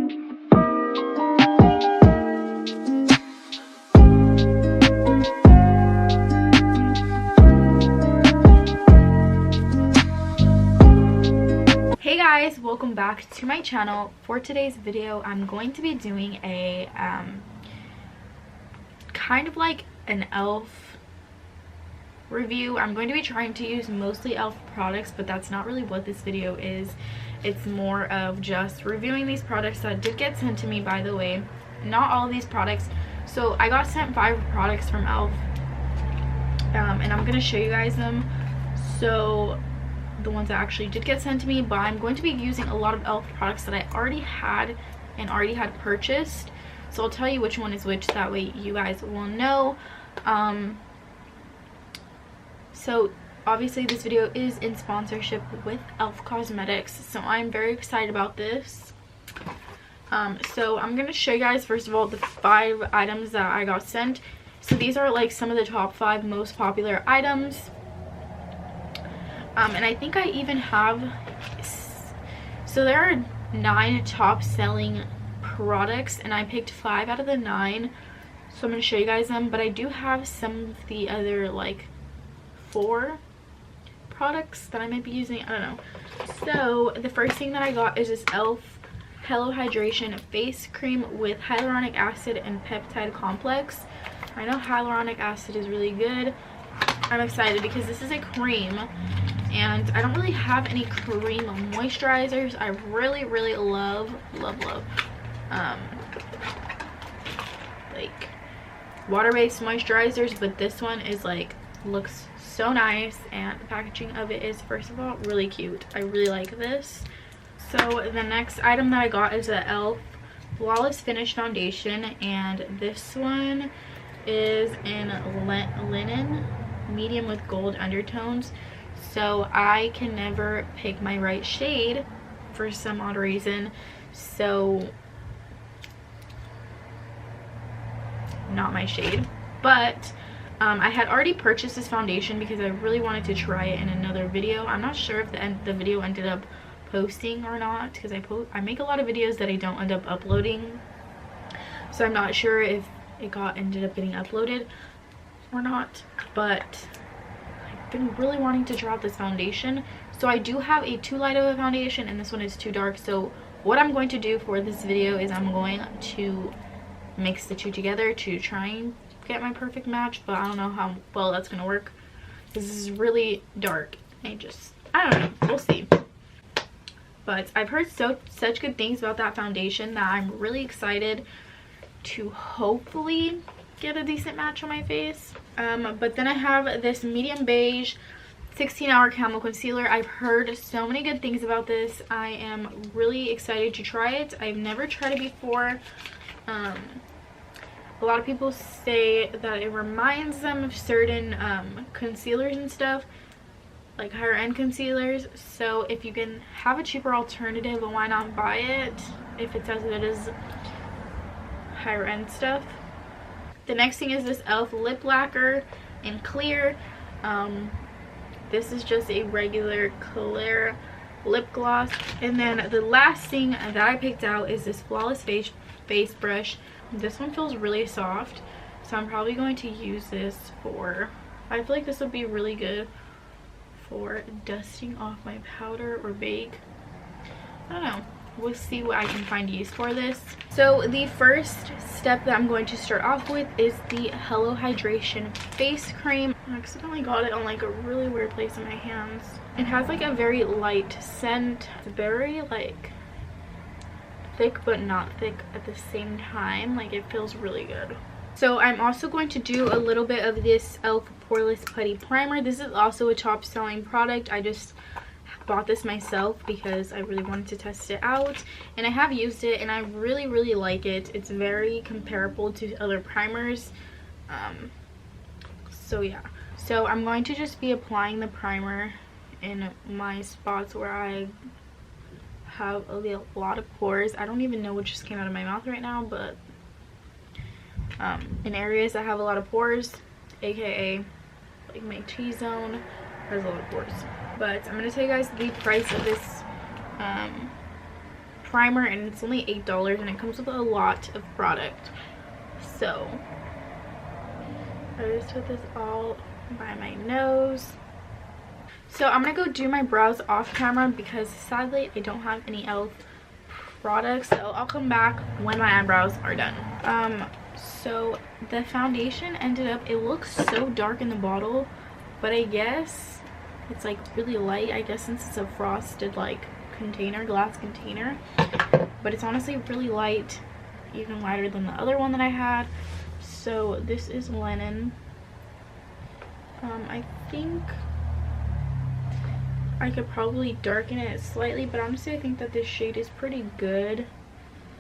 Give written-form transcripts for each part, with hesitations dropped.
Hey guys, welcome back to my channel. For today's video, I'm going to be doing a kind of like an elf review. I'm going to be trying to use mostly elf products, but that's not really what this video is. It's more of just reviewing these products that did get sent to me, by the way. Not all of these products. So I got sent 5 products from elf, and I'm going to show you guys them. So the ones that actually did get sent to me, but I'm going to be using a lot of elf products that I already had purchased, so I'll tell you which one is which, that way you guys will know. So obviously this video is in sponsorship with Elf Cosmetics, so I'm very excited about this. So I'm going to show you guys first of all the 5 items that I got sent. So these are like some of the top 5 most popular items. And I think I even have, so there are 9 top selling products, and I picked 5 out of the 9, so I'm going to show you guys them. But I do have some of the other like 4 products that I might be using, I don't know. So the first thing that I got is this elf Hello Hydration face cream with hyaluronic acid and peptide complex. I know hyaluronic acid is really good. I'm excited because this is a cream, and I don't really have any cream moisturizers. I really love like water-based moisturizers, but this one is like, looks so nice, and the packaging of it is, first of all, really cute. I really like this. So the next item that I got is the elf Flawless Finish foundation, and this one is in linen medium with gold undertones. So I can never pick my right shade for some odd reason, so not my shade. But I had already purchased this foundation because I really wanted to try it in another video. I'm not sure if the video ended up posting or not, because I make a lot of videos that I don't end up uploading, so I'm not sure if it ended up getting uploaded or not. But I've been really wanting to try out this foundation. So I do have a too light of a foundation, and this one is too dark. So what I'm going to do for this video is I'm going to mix the two together to try and get my perfect match, but I don't know how well that's gonna work. This is really dark. I don't know, we'll see. But I've heard such good things about that foundation that I'm really excited to hopefully get a decent match on my face. But then I have this medium beige 16-hour camo concealer. I've heard so many good things about this. I am really excited to try it. I've never tried it before. A lot of people say that it reminds them of certain concealers and stuff, like higher end concealers. So if you can have a cheaper alternative, why not buy it if it's as good as higher end stuff. The next thing is this elf lip lacquer in clear. This is just a regular clear lip gloss. And then the last thing that I picked out is this Flawless face brush. This one feels really soft, so I'm probably going to use this for, I feel like this would be really good for dusting off my powder or bake. I don't know, we'll see what I can find use for this. So the first step that I'm going to start off with is the Hello Hydration face cream. I accidentally got it on like a really weird place in my hands. It has like a very light scent. It's very like thick but not thick at the same time. Like, it feels really good. So I'm also going to do a little bit of this elf poreless putty primer. This is also a top selling product. I just bought this myself because I really wanted to test it out, and I have used it and I really like it. It's very comparable to other primers. So yeah, so I'm going to just be applying the primer in my spots where I have a lot of pores. I don't even know what just came out of my mouth right now, but in areas that have a lot of pores, aka like my T-zone has a lot of pores. But I'm going to tell you guys the price of this primer, and it's only $8, and it comes with a lot of product. So I just put this all by my nose. So I'm gonna go do my brows off camera because sadly I don't have any elf products, so I'll come back when my eyebrows are done. So the foundation ended up, it looks so dark in the bottle, but I guess it's like really light, I guess, since it's a frosted like container, glass container. But it's honestly really light, even lighter than the other one that I had. So this is linen. I think I could probably darken it slightly, but honestly I think that this shade is pretty good.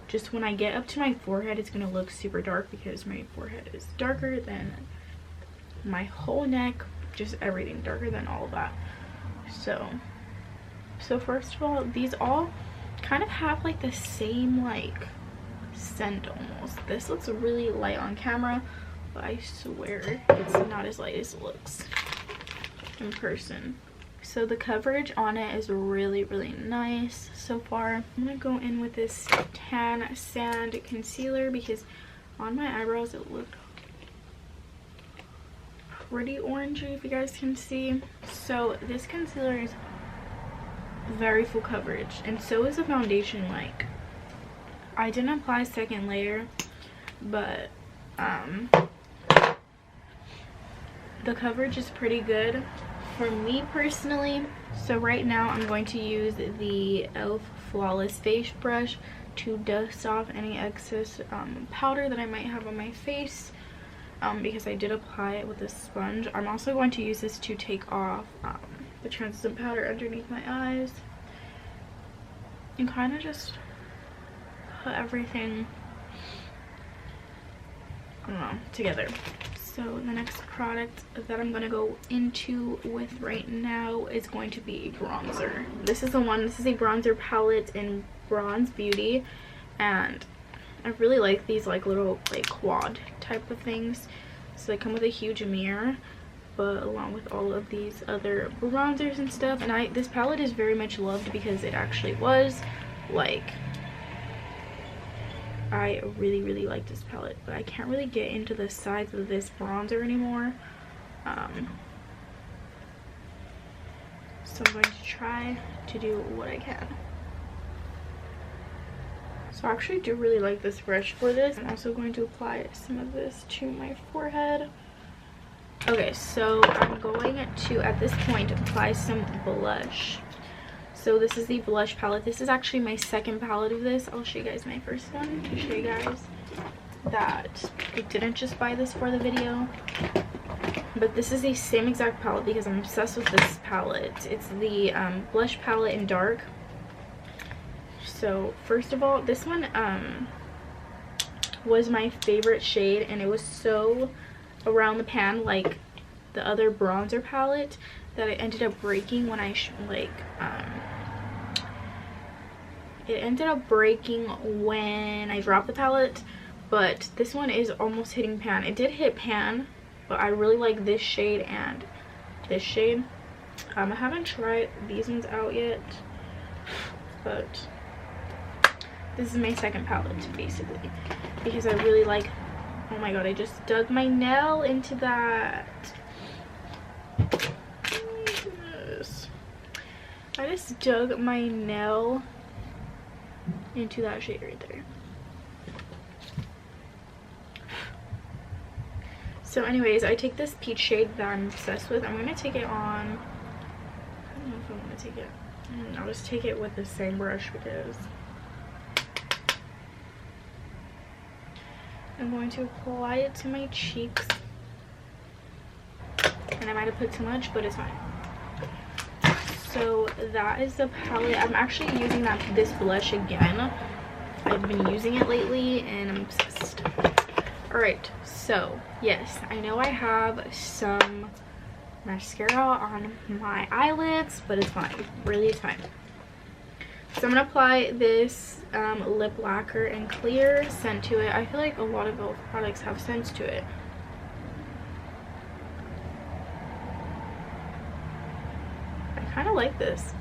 Just when I get up to my forehead, it's gonna look super dark because my forehead is darker than my whole neck, just everything darker than all of that. So first of all, these all kind of have like the same like scent almost. This looks really light on camera, but I swear it's not as light as it looks in person. So the coverage on it is really, really nice so far. I'm gonna go in with this tan sand concealer because on my eyebrows it looked pretty orangey, if you guys can see. So this concealer is very full coverage, and so is the foundation. Like, I didn't apply a second layer, but the coverage is pretty good for me personally. So right now I'm going to use the elf flawless face brush to dust off any excess powder that I might have on my face, because I did apply it with a sponge. I'm also going to use this to take off the translucent powder underneath my eyes and kind of just put everything, I don't know, together. So the next product that I'm going to go into with right now is going to be a bronzer. This is the one, this is a bronzer palette in Bronze Beauty, and I really like these like little like quad type of things. So they come with a huge mirror, but along with all of these other bronzers and stuff. And this palette is very much loved because it actually was like, I really, really like this palette, but I can't really get into the sides of this bronzer anymore. So I'm going to try to do what I can. So I actually do really like this brush for this. I'm also going to apply some of this to my forehead. Okay, so I'm going to, at this point, apply some blush. So this is the blush palette. This is actually my second palette of this. I'll show you guys my first one to show you guys that I didn't just buy this for the video. But this is the same exact palette because I'm obsessed with this palette. It's the blush palette in dark. So first of all, this one was my favorite shade, and it was so around the pan like the other bronzer palette that it ended up breaking when it ended up breaking when I dropped the palette. But this one is almost hitting pan. It did hit pan, but I really like this shade and this shade. I haven't tried these ones out yet, but this is my second palette basically because I really like, oh my god, I just dug my nail into that. Oh my goodness. I just dug my nail into that shade right there. So anyways, I take this peach shade that I'm obsessed with. I'm going to take it on, I don't know if I want to take it, I'll just take it with the same brush because I'm going to apply it to my cheeks. And I might have put too much, but it's fine. So that is the palette. I'm actually using this blush again. I've been using it lately and I'm obsessed. Alright, so yes, I know I have some mascara on my eyelids, but it's fine. Really, it's fine. So I'm going to apply this lip lacquer and clear scent to it. I feel like a lot of elf products have scents to it. I kind of like this.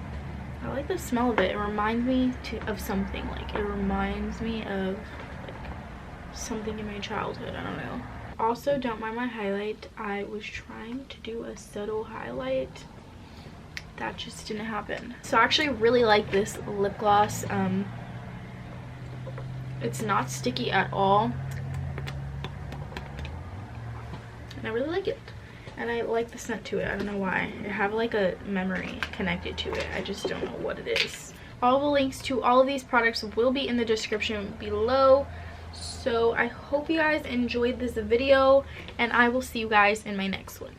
I like the smell of it. It reminds me of something. Like, it reminds me of like something in my childhood. I don't know. Also, don't mind my highlight. I was trying to do a subtle highlight. That just didn't happen. So I actually really like this lip gloss. It's not sticky at all. And I really like it. And I like the scent to it. I don't know why. I have like a memory connected to it. I just don't know what it is. All the links to all of these products will be in the description below. So I hope you guys enjoyed this video, and I will see you guys in my next one.